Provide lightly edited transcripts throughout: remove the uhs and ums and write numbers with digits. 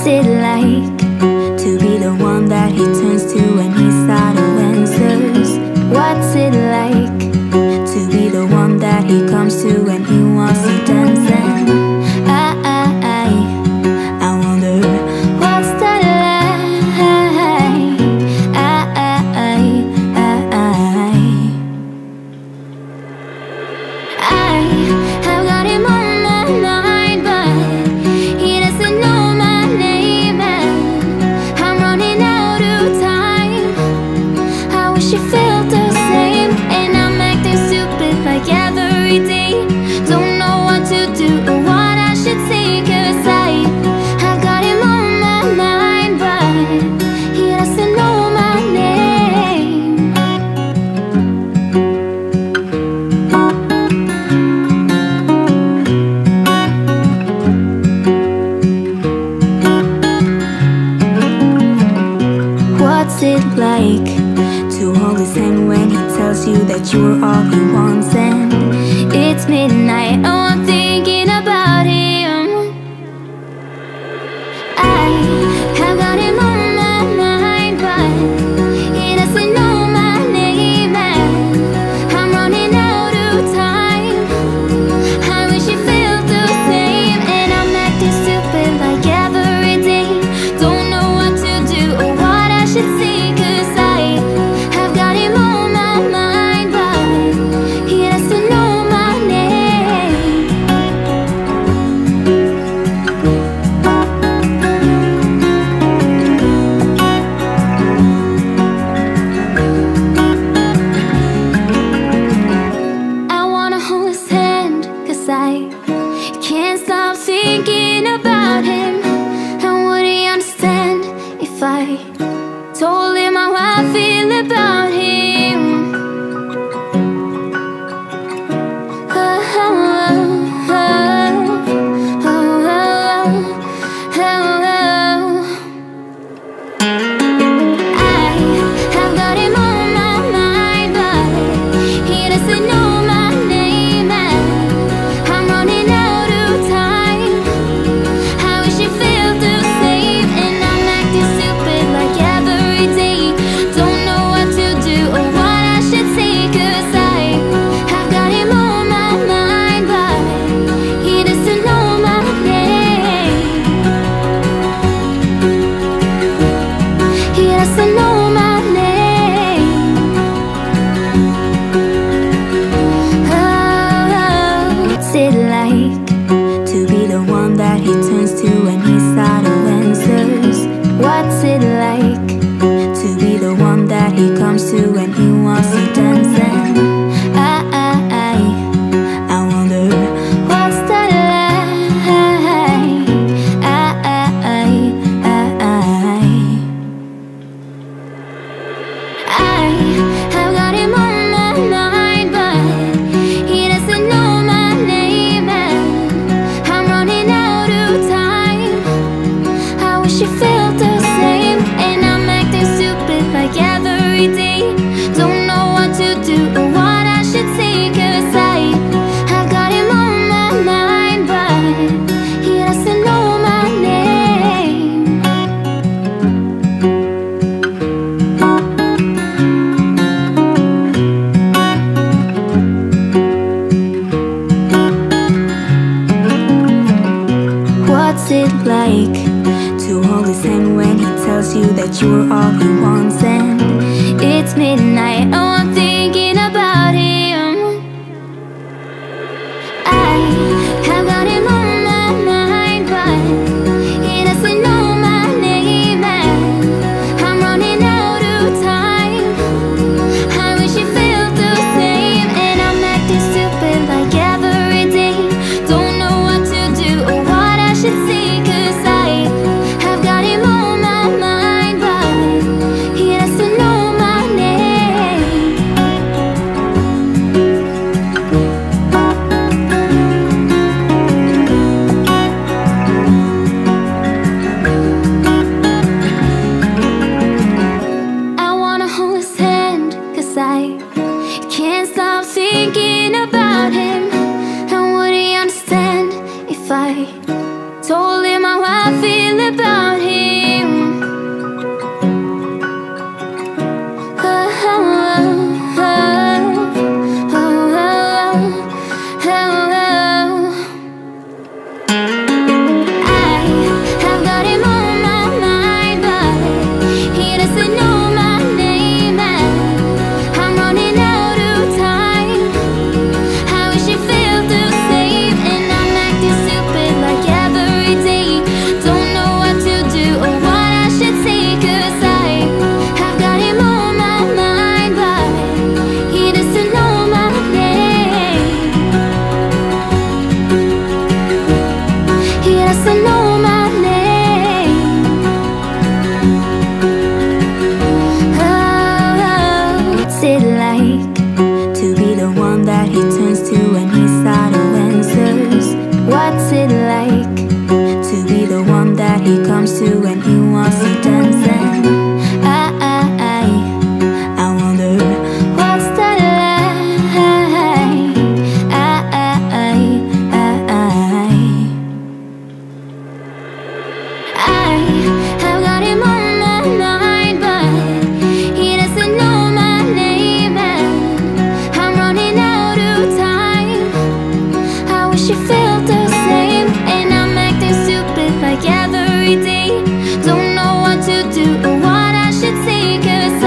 What's it like to be the one that he turns to when he's out of answers? What's it like to be the one that he comes to when he wants to dance? And I wonder what's that like? I've got him on my mind, but he doesn't know my name, and I'm running out of time. I wish you felt the same, and I'm acting stupid like every day. Don't know what to do or what I should say, 'cause I've got him on my mind, but he doesn't know my name. What's it like to hold his hand when he tells you that you're all he wants? And it's midnight, oh, I'm thinking about him. I've got him on my mind, but he doesn't know my name, and I'm running out of time. I wish you felt the same, and I'm acting stupid like every day. Don't know what to do or what I should say, 'cause I've got him on my mind, but he doesn't know my name. I wanna hold his hand, 'cause I can't stop thinking about him. And would he understand if I told him how I feel about him? I've got him on my mind, but he doesn't know my name, and I'm running out of time. I wish you felt the same, and I'm acting stupid like every day. Don't know what to do or what I should say, 'cause I've got him on my mind, but he doesn't know my name. He doesn't know my name. What's it like to be the one that he turns to when he's out of answers? What's it like to be the one that he comes to when he wants to dance? And I wonder what's that like? I've got him on my mind, but he doesn't know my name, and I'm running out of time. I wish you felt the same, and I'm acting stupid like every day. Don't know what to do or what I should say, 'cause I've got him on my mind, but he doesn't know my name. What's it like to hold his hand when he tells you that you're all he wants? And it's midnight, oh, I'm thinking about him. I've got him on my mind, but he doesn't know my name, and I'm running out of time. I wish you felt the same, and I'm acting stupid like every day. Don't know what to do or what I should say, 'cause I've got him on my mind, but he doesn't know my name. to when he wants to dance. And I wonder what's that like. I have got him on my mind, but he doesn't know my name, and I'm running out of time. I wish you felt the same, and I'm acting stupid like every day. Don't know what to do or what I should say, 'cause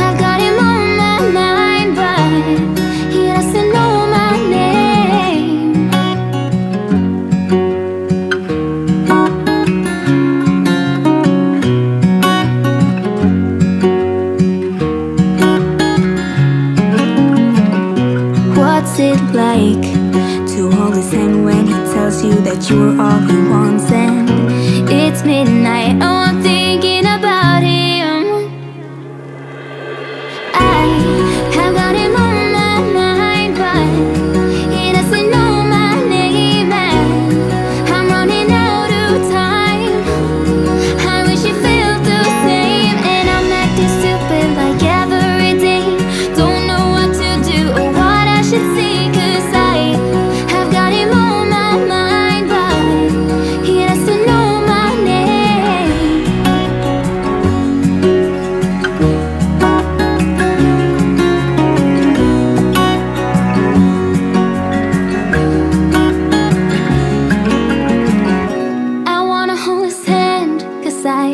I've got him on my mind, but he doesn't know my name. What's it like to hold his hand when he tells you that you're all he wants? And it's midnight, oh, I'm thinking about him. I have got him on my mind, but he doesn't know my name, and I'm running out of time. I wish you felt the same, and I'm acting stupid like every day. Don't know what to do or what I should say, 'cause I've got him on my mind, but he doesn't know my name. I wanna hold his hand, 'cause I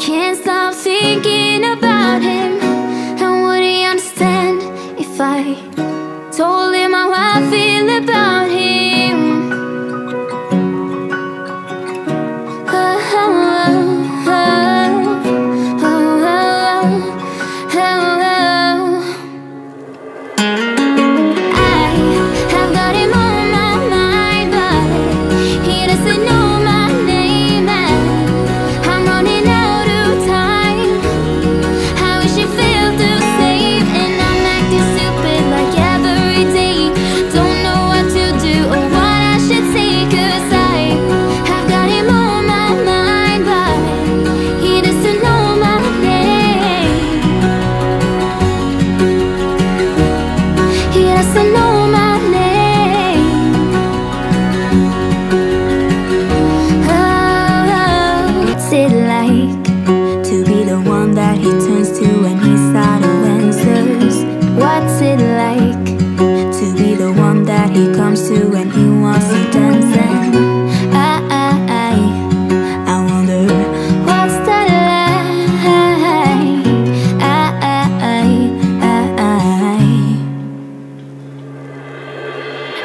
can't stop thinking about him. And would he understand if I told him how I feel about him? I have got him on my mind, but he doesn't know my name, and I'm running out of time. I wish you felt the same, and I'm acting stupid like every day. Don't know what to do or what I should say, 'cause I've got him on my mind, but he doesn't know my name. He doesn't know my name. Oh, what's it like to be the one that he turns to when he's out of answers? What's it like to be the one that he comes to when he wants to dance? And I wonder what's that like.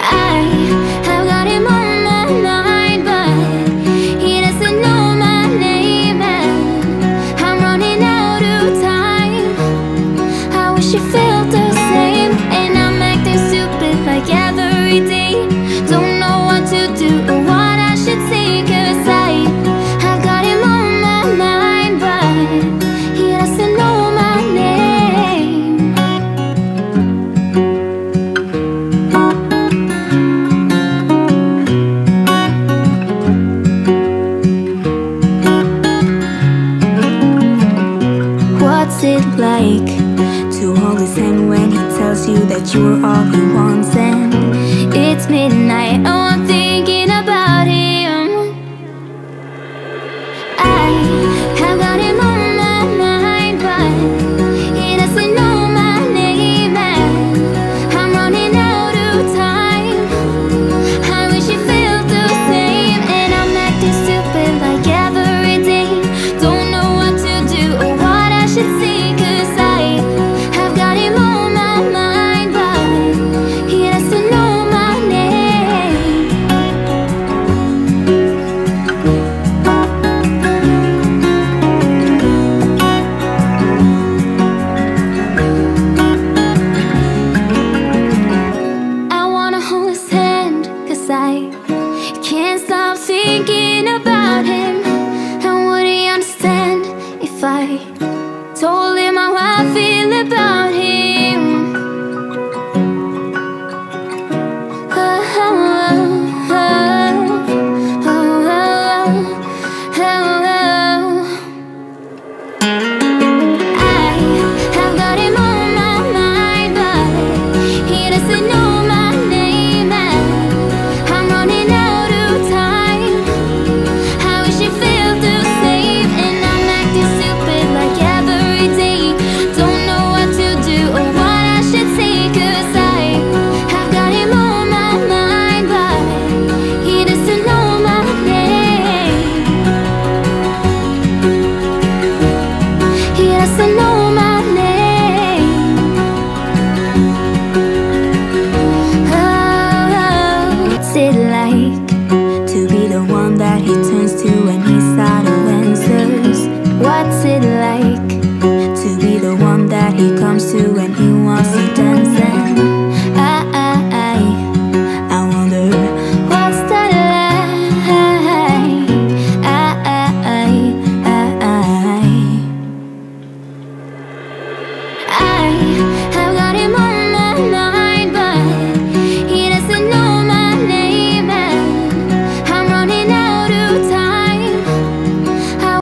I have got him on my mind, but he doesn't know my name, and I'm running out of time. I wish you felt the same, and I'm acting stupid like every day. Don't know what to do or what I should say, 'cause I've got him on my mind, but he doesn't know my name. What's it like to hold his hand when he tells you that you're all he wants? And it's midnight, oh, I'm thinking